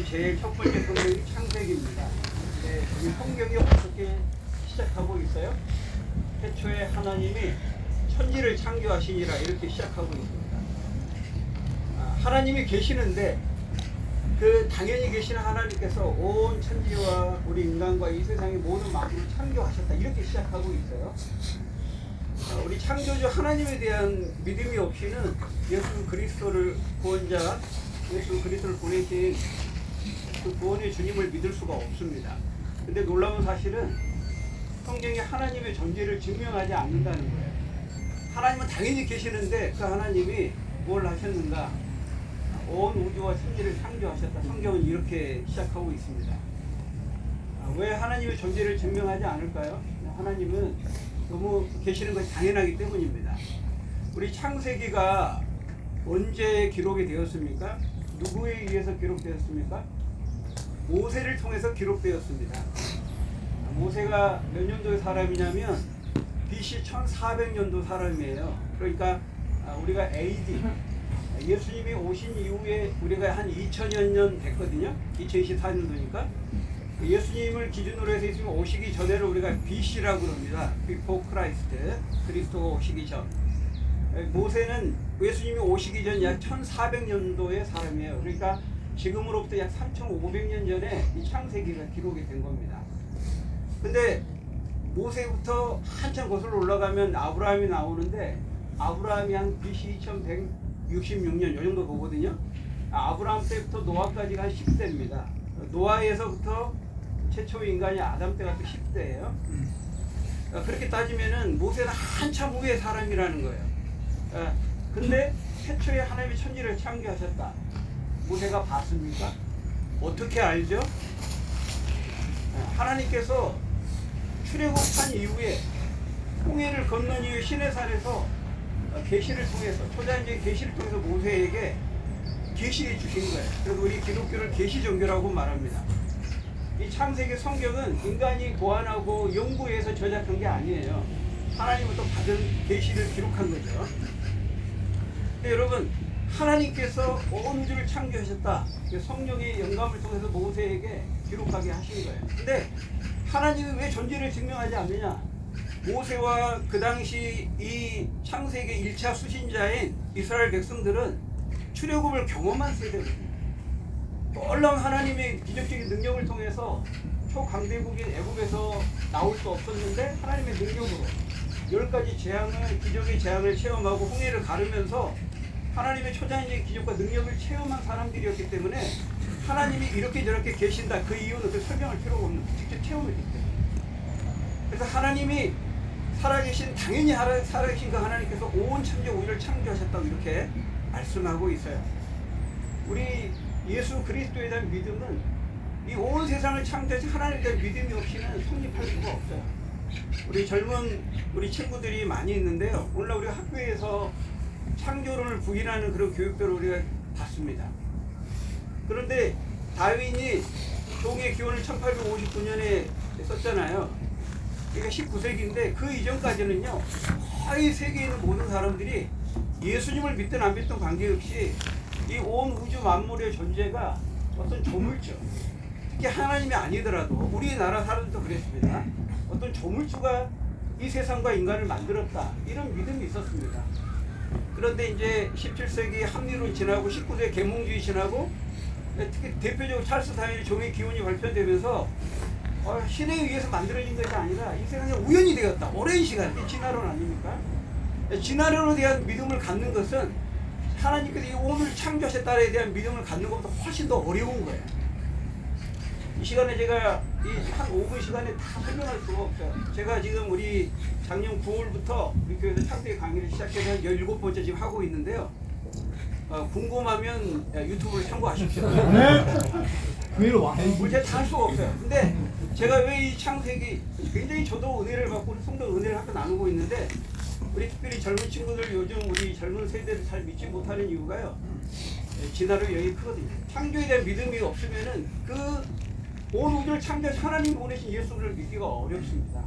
제일 첫 번째 성경이 창세기입니다. 네, 이 성경이 어떻게 시작하고 있어요? 태초에 하나님이 천지를 창조하시니라 이렇게 시작하고 있습니다. 하나님이 계시는데 그 당연히 계시는 하나님께서 온 천지와 우리 인간과 이 세상의 모든 만물을 창조하셨다 이렇게 시작하고 있어요. 우리 창조주 하나님에 대한 믿음이 없이는 예수 그리스도를 구원자, 예수 그리스도를 보내신 그 구원의 주님을 믿을 수가 없습니다. 근데 놀라운 사실은 성경이 하나님의 존재를 증명하지 않는다는 거예요. 하나님은 당연히 계시는데 그 하나님이 뭘 하셨는가? 온 우주와 천지를 창조하셨다. 성경은 이렇게 시작하고 있습니다. 왜 하나님의 존재를 증명하지 않을까요? 하나님은 너무 계시는 것이 당연하기 때문입니다. 우리 창세기가 언제 기록이 되었습니까? 누구에 의해서 기록되었습니까? 모세를 통해서 기록되었습니다. 모세가 몇 년도의 사람이냐면 BC 1400년도 사람이에요. 그러니까 우리가 AD 예수님이 오신 이후에 우리가 한 2000여 년 됐거든요. 2024년도니까 예수님을 기준으로 해서 예수님 오시기 전에를 우리가 BC라고 그럽니다. Before Christ, 그리스도가 오시기 전. 모세는 예수님이 오시기 전 약 1400년도의 사람이에요. 그러니까 지금으로부터 약 3500년 전에 이 창세기가 기록이 된 겁니다. 근데 모세부터 한참 거슬러 올라가면 아브라함이 나오는데 아브라함이 한 BC 2166년 이 정도 보거든요. 아브라함 때부터 노아까지가 한 10대입니다. 노아에서부터 최초 인간이 아담 때가 또 10대예요. 그렇게 따지면은 모세는 한참 후의 사람이라는 거예요. 근데 최초에 하나님이 천지를 창조하셨다. 모세가 봤습니까? 어떻게 알죠? 하나님께서 출애굽한 이후에 홍해를 건넌 이후 시내산에서 계시를 통해서 초자연적인 계시를 통해서 모세에게 계시해 주신 거예요. 그래서 우리 기독교를 계시 종교라고 말합니다. 이 창세기 성경은 인간이 고안하고 연구해서 저작한 게 아니에요. 하나님부터 받은 계시를 기록한 거죠. 근데 여러분 하나님께서 온 우주를 창조하셨다. 성령의 영감을 통해서 모세에게 기록하게 하신 거예요. 근데 하나님은 왜 존재를 증명하지 않느냐? 모세와 그 당시 이 창세기 1차 수신자인 이스라엘 백성들은 출애굽을 경험한 세대거든요. 놀라운 하나님의 기적적인 능력을 통해서 초강대국인 애굽에서 나올 수 없었는데 하나님의 능력으로 10가지 재앙을 기적의 재앙을 체험하고 홍해를 가르면서 하나님의 초자연적인 기적과 능력을 체험한 사람들이었기 때문에 하나님이 이렇게 저렇게 계신다. 그 이유는 그 설명할 필요가 없는 직접 체험했기 때문에. 그래서 하나님이 살아계신 당연히 살아계신 그 하나님께서 온 천지 우주를 창조하셨다고 이렇게 말씀하고 있어요. 우리 예수 그리스도에 대한 믿음은 이 온 세상을 창조하신 하나님에 대한 믿음이 없이는 성립할 수가 없어요. 우리 친구들이 많이 있는데요. 오늘날 우리가 학교에서 창조론을 부인하는 그런 교육들을 우리가 봤습니다. 그런데 다윈이 종의 기원을 1859년에 썼잖아요. 그러니까 19세기인데 그 이전까지는요 거의 세계에 있는 모든 사람들이 예수님을 믿든 안 믿든 관계없이 이 온 우주 만물의 존재가 어떤 조물주, 특히 하나님이 아니더라도 우리나라 사람들도 그랬습니다. 어떤 조물주가 이 세상과 인간을 만들었다 이런 믿음이 있었습니다. 그런데 이제 17세기 합리론 지나고 19세기 계몽주의 지나고 특히 대표적으로 찰스 다윈의 종의 기원이 발표되면서 신에 의해서 만들어진 것이 아니라 이 세상에 우연이 되었다. 오랜 시간, 진화론 아닙니까? 진화론에 대한 믿음을 갖는 것은 하나님께서 이 오늘 창조하셨다에 대한 믿음을 갖는 것보다 훨씬 더 어려운 거예요. 이 시간에 제가 이 한 5분 시간에 다 설명할 수가 없어요. 제가 지금 우리 작년 9월부터 우리 교회에서 창세기 강의를 시작해서 17번째 지금 하고 있는데요. 궁금하면 유튜브를 참고하십시오. 네. 교회로 와. 제가 다 할 수가 없어요. 근데 제가 왜 이 창세기 굉장히 저도 은혜를 받고 우리 성도 은혜를 학교 나누고 있는데 우리 특별히 젊은 친구들 요즘 우리 젊은 세대를 잘 믿지 못하는 이유가요. 진화론이 여기 크거든요. 창조에 대한 믿음이 없으면은 그 온 우주를 창조하신 하나님이 보내신 예수를 믿기가 어렵습니다.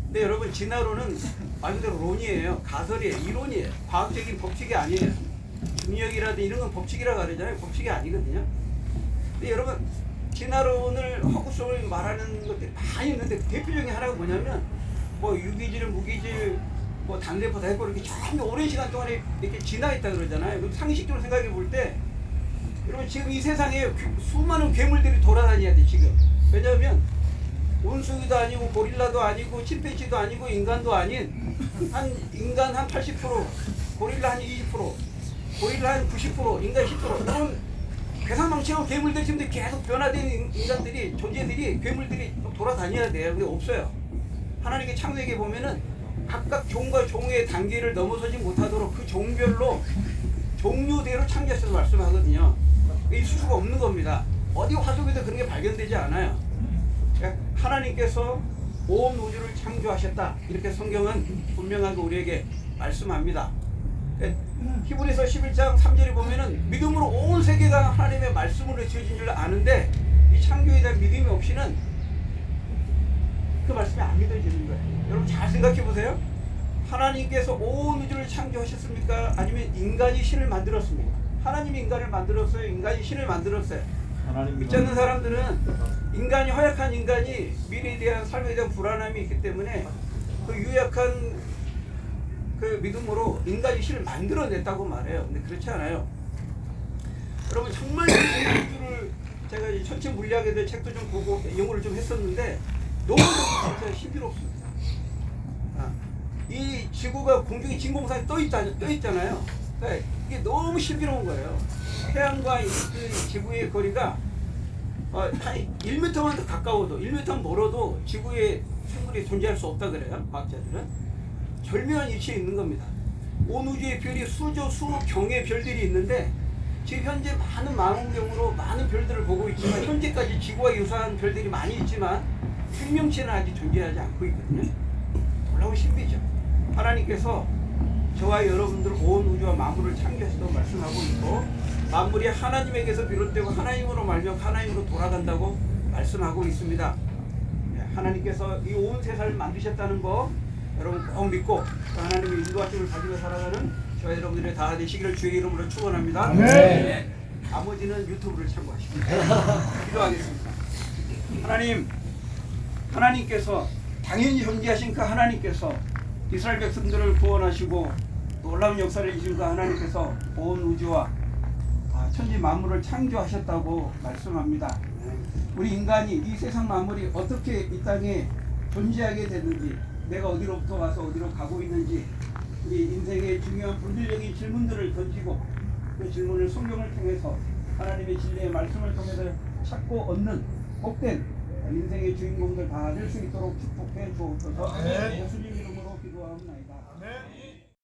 근데 여러분 진화론은 말 그대로 론이에요. 가설이에요. 이론이에요. 과학적인 법칙이 아니에요. 중력이라든 이런 건 법칙이라고 하잖아요. 법칙이 아니거든요. 근데 여러분 진화론을 허구성을 말하는 것들이 많이 있는데 대표적인 하나가 뭐냐면 뭐 유기질, 무기질, 뭐 당대포, 대포 이렇게 전부 오랜 시간 동안에 이렇게 진화했다 그러잖아요. 그럼 상식적으로 생각해 볼 때 여러분 지금 이 세상에 수많은 괴물들이 돌아다녀야 돼 지금. 왜냐하면 원숭이도 아니고 고릴라도 아니고 침팬지도 아니고 인간도 아닌 한 인간 한 80%, 고릴라 한 20%, 고릴라 한 90%, 인간 10% 이런 괴상망측한 괴물들 지금 계속 변화된 인간들이 존재들이 괴물들이 돌아다녀야 돼요. 근데 없어요. 하나님의 창세기에 보면은 각각 종과 종의 단계를 넘어서지 못하도록 그 종별로 종류대로 창조하셔서 말씀하거든요. 있을 수가 없는 겁니다. 어디 화석에도 그런 게 발견되지 않아요. 그러니까 하나님께서 온 우주를 창조하셨다. 이렇게 성경은 분명하게 우리에게 말씀합니다. 히브리서 11장 3절에 보면은 믿음으로 온 세계가 하나님의 말씀으로 지어진 줄 아는데 이 창조에 대한 믿음이 없이는 그 말씀이 안 믿어지는 거예요. 여러분 잘 생각해 보세요. 하나님께서 온 우주를 창조하셨습니까? 아니면 인간이 신을 만들었습니까? 하나님이 인간을 만들었어요? 인간이 신을 만들었어요? 믿지 않는 사람들은 인간이 허약한 인간이 미래에 대한 삶에 대한 불안함이 있기 때문에 그 유약한 그 믿음으로 인간이 신을 만들어냈다고 말해요. 근데 그렇지 않아요. 여러분 정말 우주를 제가 이 천체 물리학에 대해 책도 좀 보고 연구를 좀 했었는데 너무 진짜 신비롭습니다. 이 지구가 공중에 진공상에 떠 있잖아요. 그러니까 이게 너무 신비로운 거예요. 태양과 그 지구의 거리가 한 1m만 더 가까워도 1m만 멀어도 지구에 생물이 존재할 수 없다 그래요. 과학자들은. 절묘한 위치에 있는 겁니다. 온 우주의 별이 수조 수억 경의 별들이 있는데 지금 현재 많은 망원경으로 많은 별들을 보고 있지만 현재까지 지구와 유사한 별들이 많이 있지만 생명체는 아직 존재하지 않고 있거든요. 놀라운 신비죠. 하나님께서 저와 여러분들 온 우주와 만물을 창조하시다고 말씀하고 있고 만물이 하나님에게서 비롯되고 하나님으로 말며 하나님으로 돌아간다고 말씀하고 있습니다. 하나님께서 이 온 세상을 만드셨다는 거 여러분 꼭 믿고 하나님의 인도하심을 가지고 살아가는 저와 여러분들의 다 되시기를 주의 이름으로 축원합니다. 네. 나머지는 유튜브를 참고하시고 기도하겠습니다. 하나님께서 당연히 존재하신 그 하나님께서 이스라엘 백성들을 구원하시고 놀라운 역사를 이루신 그 하나님께서 온 우주와 천지 만물을 창조하셨다고 말씀합니다. 우리 인간이 이 세상 만물이 어떻게 이 땅에 존재하게 됐는지 내가 어디로부터 와서 어디로 가고 있는지 우리 인생의 중요한 본질적인 질문들을 던지고 그 질문을 성경을 통해서 하나님의 진리의 말씀을 통해서 찾고 얻는 복된 인생의 주인공들 다 될 수 있도록 축복해 주옵소서. 예수님 이름으로 기도하옵나이다.